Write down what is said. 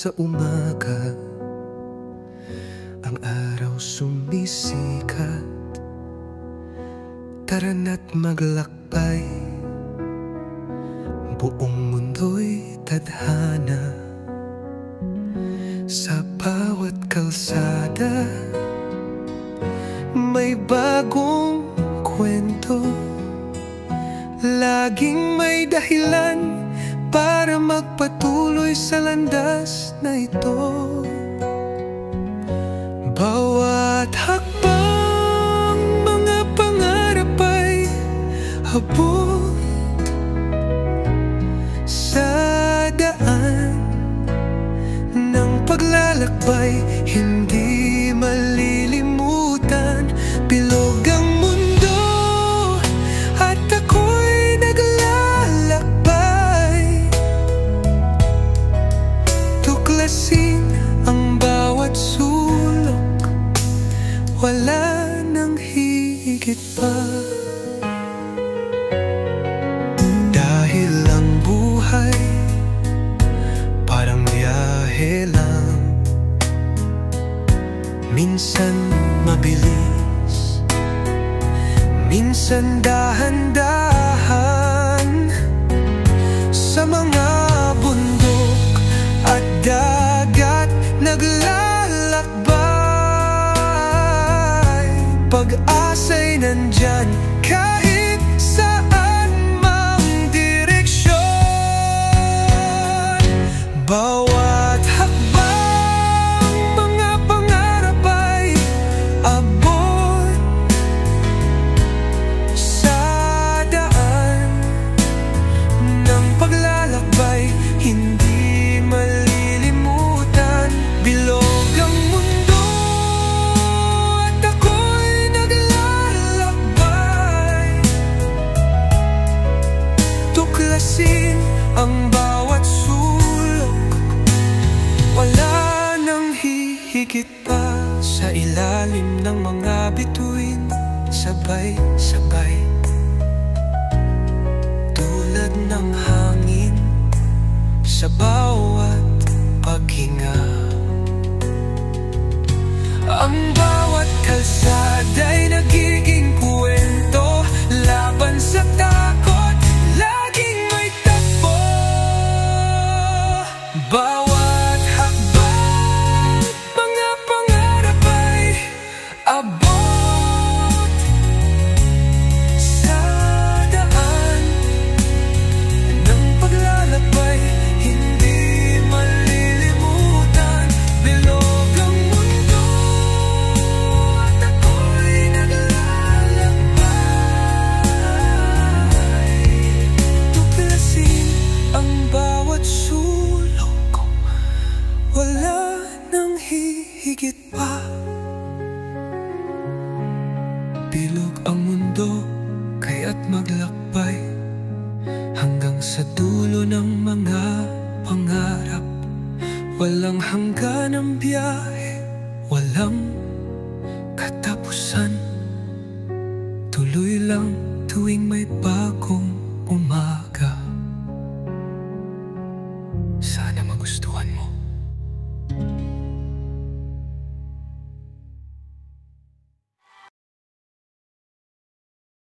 sa umaga, ang araw sumisikat. Tara na't maglakbay, buong mundo'y tadhana. Sa bawat kalsada, may bagong kwento. Laging may dahilan para magpatuloy sa landas na ito. Bawat hakbang, mga pangarap ay habog sa daan ng paglalakbay. Hindi malilimutan, bilog ang mundo at ako'y naglalakbay. Tuklasin ang bawat sulok, wala nang higit pa. Dahil ang buhay parang biyahe lang, minsan mabilis, minsan dahan-dahan. Sa mga bundok at dagat naglalakbay, pag-asa'y nandyan kahit saan mang direksyon. Bawat hakbang, mga pangarap ay abot sa daan ng paglalakbay. Hindi malilimutan, bilog ang mundo at ako'y naglalakbay. Tuklasin ang bawat sulok, wala nang hihigit pa. Sa ilalim ng mga bituin, sabay-sabay, tulad ng hangin sa bawat paghinga. Ang bawat kalsada'y nagiging kwento, laban sa takot, laging may takbo. Bawat hakbang, mga pangarap ay abot sa daan ng paglalakbay. Hindi malilimutan, bilog ang mundo at ako'y naglalakbay. Tuklasin ang bawat sulok, wala nang hihigit pa. Bilog ang mundo, kaya't maglakbay hanggang sa dulo ng mga pangarap. Walang hanggan ang biyahe, walang katapusan. Tuloy lang tuwing may bagong umaga.